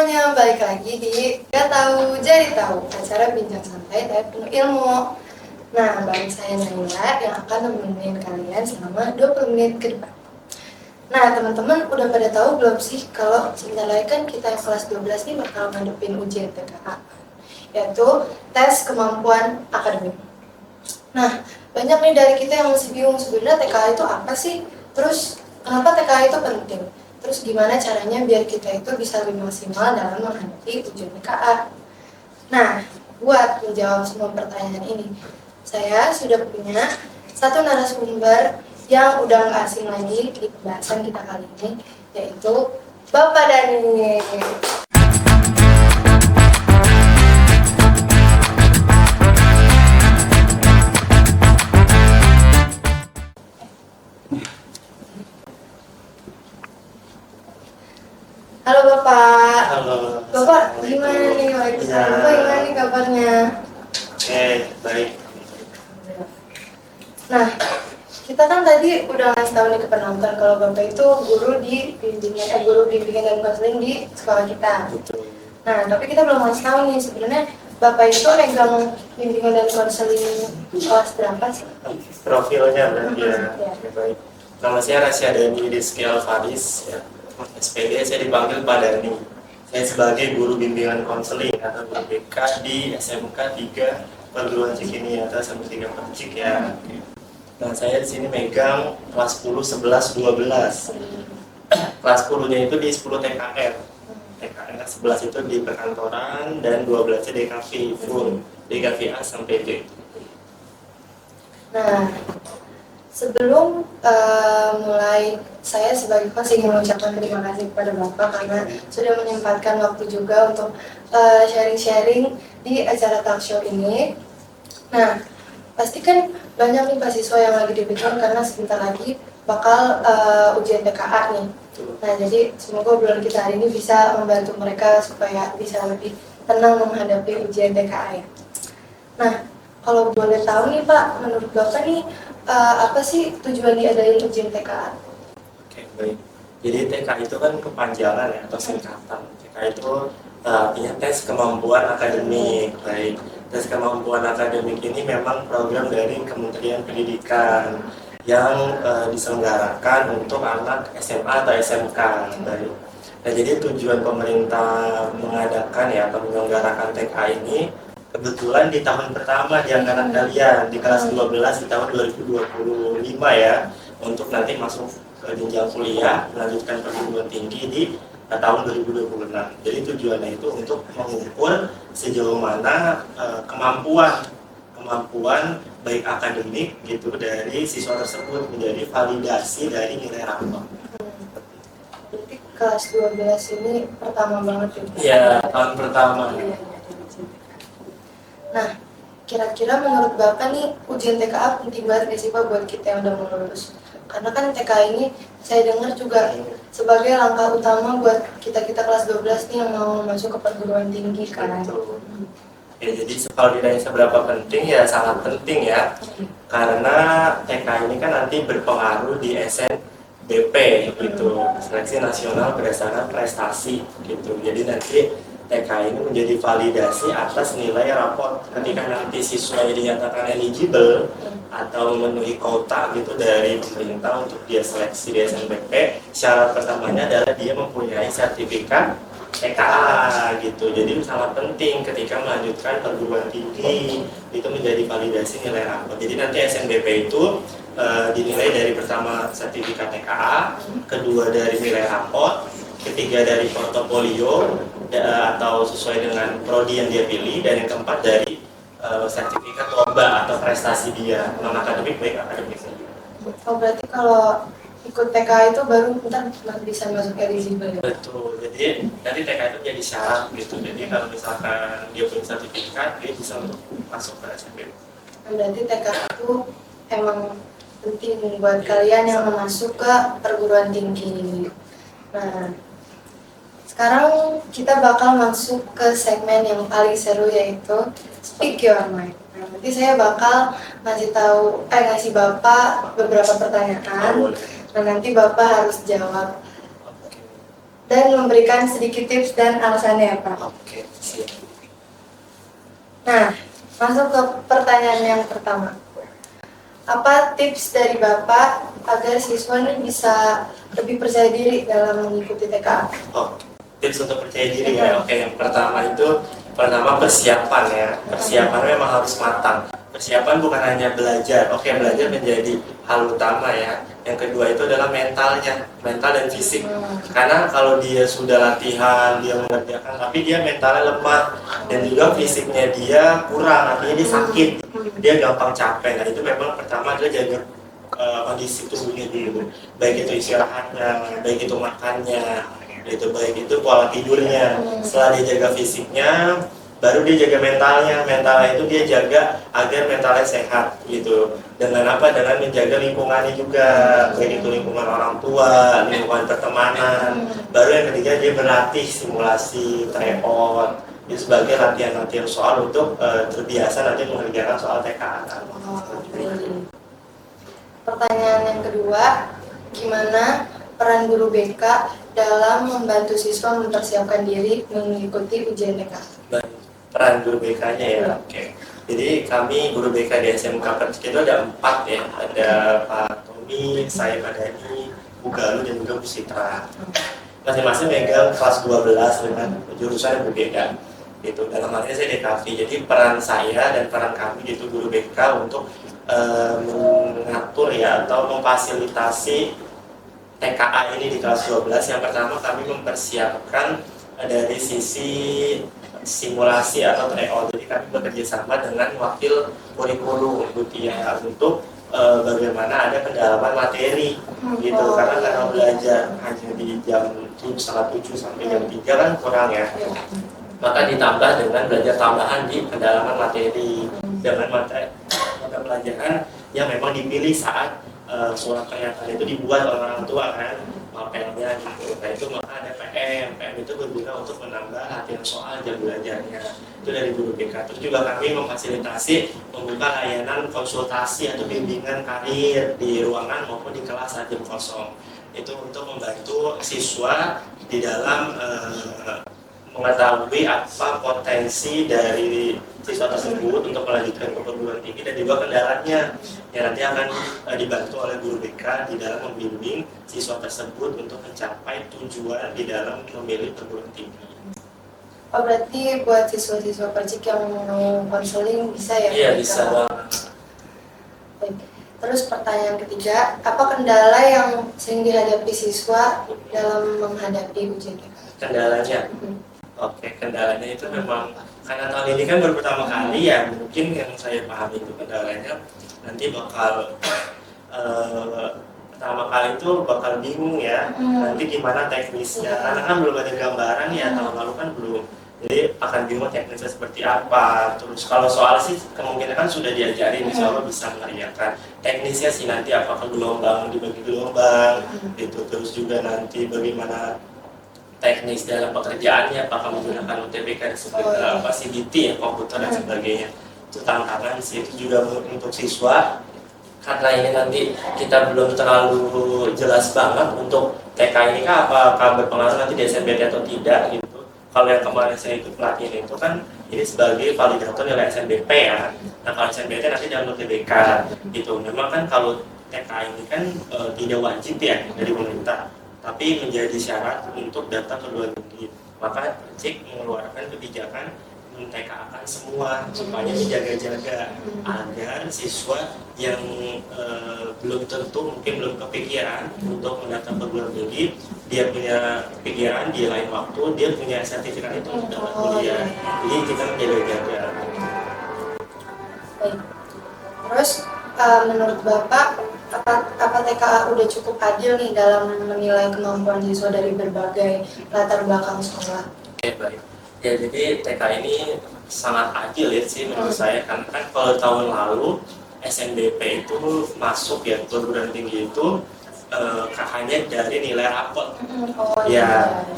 semuanya, balik lagi di Gak Tahu Jadi Tahu, acara bincang santai tapi penuh ilmu. Nah, bareng saya Naila yang akan nemenin kalian selama 20 menit ke depan. Nah, teman-teman udah pada tahu belum sih kalau sebentar lagi kan kita yang kelas 12 nih bakal ngadepin ujian TKA, yaitu tes kemampuan akademik. Nah, banyak nih dari kita yang masih bingung sebenarnya TKA itu apa sih? Terus kenapa TKA itu penting? Terus gimana caranya biar kita itu bisa lebih maksimal dalam menghadapi ujian TKA? Nah, buat menjawab semua pertanyaan ini, saya sudah punya satu narasumber yang udah nggak asing lagi di pembahasan kita kali ini, yaitu Bapak Dani. Halo Bapak. Halo. Bapak gimana nih? Bapak gimana nih kabarnya? Oke, baik. Nah, kita kan tadi udah ngasih tahu nih ke penonton kalau Bapak itu guru bimbingan dan konseling di sekolah kita. Betul. Nah, tapi kita belum ngasih tahu nih sebenarnya Bapak itu megang bimbingan dan konseling kelas berapa sih? Profilnya berarti ya. Ya. Oke, baik. Nama saya Rasya Dani Rizky Alfaris ya. SPD saya dipanggil Pak Dani. Saya sebagai guru bimbingan konseling atau guru BK di SMK 3 Perguruan Cikini atau SMK 3 Percik ya. Oke. Nah, saya di sini megang kelas 10, 11, 12. Kelas 10-nya itu di 10 TKR. TKR 11 itu di perkantoran dan 12-nya DKV full. DKV A sampai D. Nah, sebelum mulai, saya sebagai host ingin mengucapkan terima kasih kepada Bapak karena sudah menyempatkan waktu juga untuk sharing-sharing di acara talk show ini. Nah, pasti kan banyak nih mahasiswa yang lagi dipikir karena sebentar lagi bakal ujian TKA nih. Nah, jadi semoga obrolan kita hari ini bisa membantu mereka supaya bisa lebih tenang menghadapi ujian TKA ya. Nah, kalau boleh tahu nih Pak, menurut Bapak nih apa sih tujuan diadain ujian TKA? Oke, baik. Jadi TK itu kan kepanjangan ya atau singkatan. TK itu artinya tes kemampuan akademik. Baik. Tes kemampuan akademik ini memang program dari Kementerian Pendidikan yang diselenggarakan untuk anak SMA atau SMK. Baik. Nah, jadi tujuan pemerintah mengadakan ya atau menyelenggarakan TK ini kebetulan di tahun pertama di angkatan kalian di kelas 12 di tahun 2025 ya, untuk nanti masuk ke jenjang kuliah melanjutkan perguruan tinggi di tahun 2026. Jadi tujuannya itu untuk mengukur sejauh mana kemampuan baik akademik gitu dari siswa tersebut menjadi validasi dari nilai rapor. Berarti kelas 12 ini pertama banget ya? Iya, tahun pertama. Nah, kira-kira menurut Bapak nih ujian TKA penting banget gak sih Pak buat kita yang udah mau lulus? Karena kan TKA ini saya dengar juga sebagai langkah utama buat kita-kita kelas 12 nih yang mau masuk ke perguruan tinggi kan. Ya, jadi kalau ditanya seberapa penting ya sangat penting ya, karena TK ini kan nanti berpengaruh di SNBP gitu, seleksi nasional berdasarkan prestasi gitu. Jadi nanti TK ini menjadi validasi atas nilai rapor ketika nanti siswa yang dinyatakan eligible atau memenuhi kota gitu dari pemerintah untuk dia seleksi di SNBP. Syarat pertamanya adalah dia mempunyai sertifikat TKA gitu. Jadi sangat penting ketika melanjutkan perguruan tinggi itu menjadi validasi nilai rapor. Jadi nanti SNBP itu dinilai dari pertama sertifikat TKA, kedua dari nilai rapor, ketiga dari portofolio atau sesuai dengan prodi yang dia pilih, dan yang keempat dari sertifikat lomba atau prestasi dia non akademik baik akademik. Oh, berarti kalau ikut TKA itu baru ntar bisa masuk eligible ya? Betul, jadi nanti TK itu jadi syarat gitu. Jadi kalau misalkan dia punya sertifikat, dia bisa untuk masuk ke SNBP. Berarti TKA itu emang penting buat kalian yang mau masuk ke perguruan tinggi. Nah, sekarang kita bakal masuk ke segmen yang paling seru, yaitu Speak Your Mind. Nah, nanti saya bakal ngasih Bapak beberapa pertanyaan. Nah, nanti Bapak harus jawab. dan memberikan sedikit tips dan alasannya ya Pak. Oke, siap. Nah, masuk ke pertanyaan yang pertama. Apa tips dari Bapak agar siswa ini bisa lebih percaya diri dalam mengikuti TKA? Oh, tips untuk percaya diri ya. Oke, yang pertama persiapan ya. Persiapan memang harus matang. Persiapan bukan hanya belajar. Oke, belajar menjadi hal utama ya. Yang kedua itu adalah mentalnya, mental dan fisik. Karena kalau dia sudah latihan, dia mengerjakan, tapi dia mentalnya lemah dan juga fisiknya dia kurang, artinya dia sakit, dia gampang capek. Nah itu memang pertama adalah jaga kondisi tubuhnya dulu, baik itu istirahatnya, baik itu makannya, baik itu pola tidurnya. Setelah dia jaga fisiknya, baru dia jaga mentalnya itu dia jaga agar mentalnya sehat gitu. Dengan apa? Dengan menjaga lingkungannya juga, baik itu lingkungan orang tua, lingkungan pertemanan. Baru yang ketiga dia berlatih simulasi, tryout itu sebagai latihan-latihan soal untuk terbiasa nanti mengerjakan soal TKA. Pertanyaan yang kedua, gimana peran guru BK dalam membantu siswa mempersiapkan diri mengikuti ujian TKA? Baik, peran guru BK-nya ya. Oke. Jadi kami guru BK di SMK Percik itu ada 4 ya. Ada Pak Tommy, saya Pak Dani, Bu Galuh dan juga Bu Citra. Masing-masing megang kelas 12 dengan jurusan yang berbeda. Gitu. Dalam hal ini saya DKV. Jadi peran saya dan peran kami gitu guru BK untuk mengatur ya atau memfasilitasi TKA ini di kelas 12. Yang pertama kami mempersiapkan dari sisi simulasi atau tryout. Jadi kami bekerja sama dengan wakil kurikulum untuk bagaimana ada pendalaman materi gitu. Karena belajar hanya di jam 6:30 sampai jam 3 kan kurang ya. Maka ditambah dengan belajar tambahan di pendalaman materi dengan mata pelajaran yang memang dipilih saat surat pernyataan itu dibuat oleh orang tua kan, mapelnya gitu. Nah itu maka ada PM itu berguna untuk menambah latihan soal jam belajarnya. Itu dari guru BK. Terus juga kami memfasilitasi membuka layanan konsultasi atau bimbingan karir di ruangan maupun di kelas saat jam kosong. Itu untuk membantu siswa di dalam mengetahui apa potensi dari siswa tersebut untuk melanjutkan ke perguruan tinggi dan juga kendalanya yang nanti akan dibantu oleh guru BK di dalam membimbing siswa tersebut untuk mencapai tujuan di dalam memilih perguruan tinggi. Oh berarti buat siswa-siswa Percik yang mau konseling bisa ya? Iya bisa banget. Baik. Terus pertanyaan ketiga, apa kendala yang sering dihadapi siswa dalam menghadapi ujian TKA? Kendalanya? Oke, kendalanya itu memang karena tahun ini kan baru pertama kali ya, mungkin yang saya pahami itu kendalanya nanti bakal pertama kali itu bakal bingung ya, nanti gimana teknisnya, karena kan belum ada gambaran ya, tahun lalu kan belum, jadi akan bingung teknisnya seperti apa. Terus kalau soal sih kemungkinan kan sudah diajarin, insya Allah bisa mengerjakan. Teknisnya sih nanti apakah gelombang dibagi gelombang, gitu. Terus juga nanti bagaimana teknis dalam pekerjaannya, apakah menggunakan UTBK seperti CBT ya, komputer dan sebagainya. Itu tantangan sih, itu juga untuk siswa karena ini nanti kita belum terlalu jelas banget untuk TK ini kan apakah berpengaruh nanti di SNBT atau tidak gitu. Kalau yang kemarin saya ikut pelatihan itu kan ini sebagai validator nilai SNBP ya. Nah kalau SNBT nanti dalam UTBK gitu. Memang kan kalau TK ini kan tidak wajib ya dari pemerintah, tapi menjadi syarat untuk daftar perguruan tinggi. Maka Percik mengeluarkan kebijakan men-TKA-kan semua supaya dijaga-jaga agar siswa yang belum tentu mungkin belum kepikiran untuk mendaftar perguruan tinggi, dia punya pikiran di lain waktu, dia punya sertifikat itu untuk dapat kuliah. Jadi kita menjaga-jaga. Baik. Terus menurut Bapak apa TKA udah cukup adil nih dalam menilai kemampuan siswa dari berbagai latar belakang sekolah? Oke, baik. Ya jadi TK ini sangat adil ya sih menurut saya, karena kan kalau tahun lalu SNBP itu masuk ya perguruan tinggi itu hanya dari nilai rapot.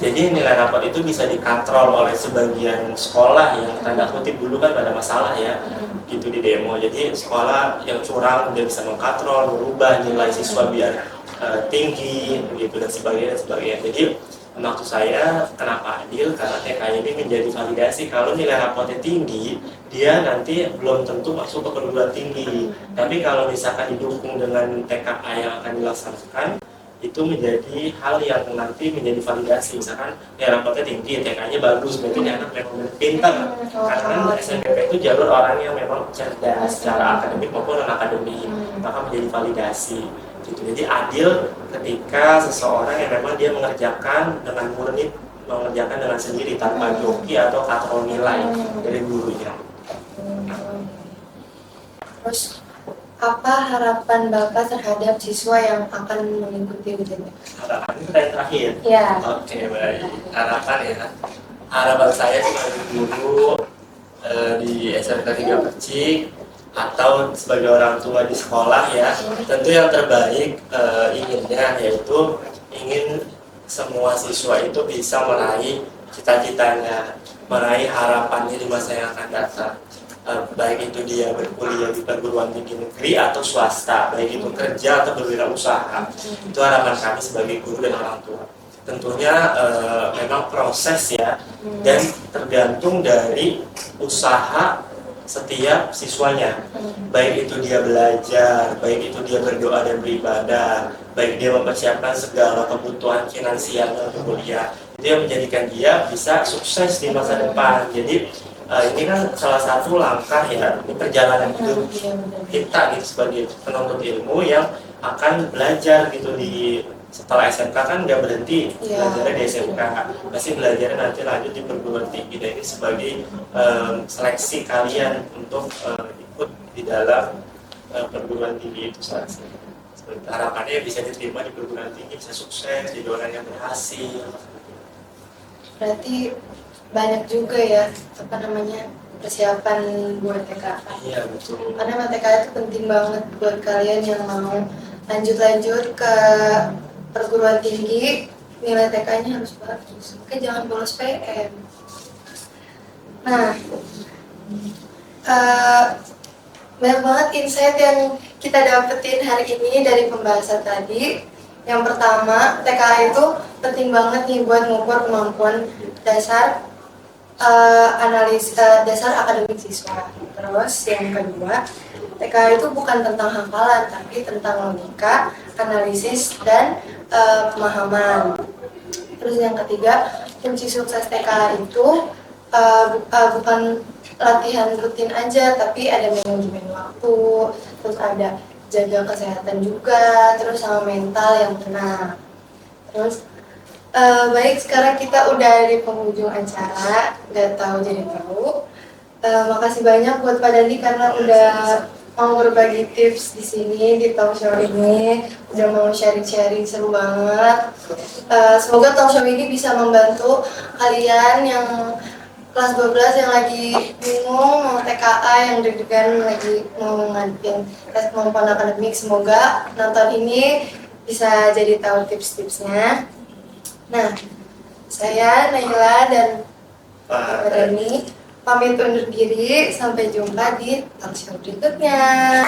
Jadi nilai rapot itu bisa dikatrol oleh sebagian sekolah yang tanda kutip dulu kan pada masalah ya, gitu di demo. Jadi sekolah yang curang dia bisa mengkatrol, merubah nilai siswa biar tinggi, gitu dan sebagainya. Jadi Maksud saya kenapa adil? Karena TKI ini menjadi validasi kalau nilai rapotnya tinggi, dia nanti belum tentu masuk ke perguruan tinggi. Tapi kalau misalkan didukung dengan TKA yang akan dilaksanakan, itu menjadi hal yang nanti menjadi validasi. Misalkan nilai rapotnya tinggi, TKA-nya bagus, berarti ini anak memang pintar. Karena kan SNMPTN itu jalur orang yang memang cerdas secara akademik maupun non akademik, maka menjadi validasi. Gitu. Jadi adil ketika seseorang yang memang dia mengerjakan dengan murni, mengerjakan dengan sendiri tanpa joki atau kontrol nilai dari gurunya. Terus apa harapan Bapak terhadap siswa yang akan mengikuti ujian? Harapan itu yang terakhir. Ya. Oke, baik. Harapan ya. Harapan saya sebagai guru di SMK 3 Percik atau sebagai orang tua di sekolah ya, tentu yang terbaik inginnya yaitu ingin semua siswa itu bisa meraih cita-citanya, meraih harapannya di masa yang akan datang. Baik itu dia berkuliah di perguruan tinggi negeri atau swasta, baik itu kerja atau berwirausaha. Itu harapan kami sebagai guru dan orang tua. Tentunya memang proses ya, dan tergantung dari usaha setiap siswanya, baik itu dia belajar, baik itu dia berdoa dan beribadah, baik dia mempersiapkan segala kebutuhan finansialnya untuk kuliah, itu yang menjadikan dia bisa sukses di masa depan. Jadi ini kan salah satu langkah ya, ini perjalanan hidup kita gitu sebagai penuntut ilmu yang akan belajar gitu di setelah SMK kan nggak berhenti belajarnya di SMK, pasti belajarnya nanti lanjut di perguruan tinggi. Dan ini sebagai seleksi kalian untuk ikut di dalam perguruan tinggi itu seleksi. Harapannya bisa diterima di perguruan tinggi, bisa sukses, jadi orang yang berhasil. Berarti banyak juga ya persiapan buat TKA. Iya betul. Karena TKA itu penting banget buat kalian yang mau lanjut ke perguruan tinggi, nilai TK-nya harus bagus. Oke, jangan bolos PM. Nah, banyak banget insight yang kita dapetin hari ini dari pembahasan tadi. Yang pertama, TKA itu penting banget nih buat mengukur kemampuan dasar dasar akademik siswa. Terus yang kedua, TKA itu bukan tentang hafalan, tapi tentang logika, analisis, dan pemahaman. Terus yang ketiga, kunci sukses TKA itu bukan latihan rutin aja, tapi ada manajemen waktu, terus ada jaga kesehatan juga, terus sama mental yang tenang. Terus baik, sekarang kita udah di penghujung acara, nggak tahu jadi tahu. Makasih banyak buat Pak Dandi karena udah mau berbagi tips di sini di talk show ini, udah mau sharing-sharing seru banget. Semoga talk show ini bisa membantu kalian yang kelas 12 yang lagi bingung mau TKA, yang deg-degan lagi mau ngadepin tes kemampuan akademik. Semoga nonton ini bisa jadi tahu tips-tipsnya. Nah, saya Naila dan Pak Dani pamit undur diri, sampai jumpa di talk show berikutnya.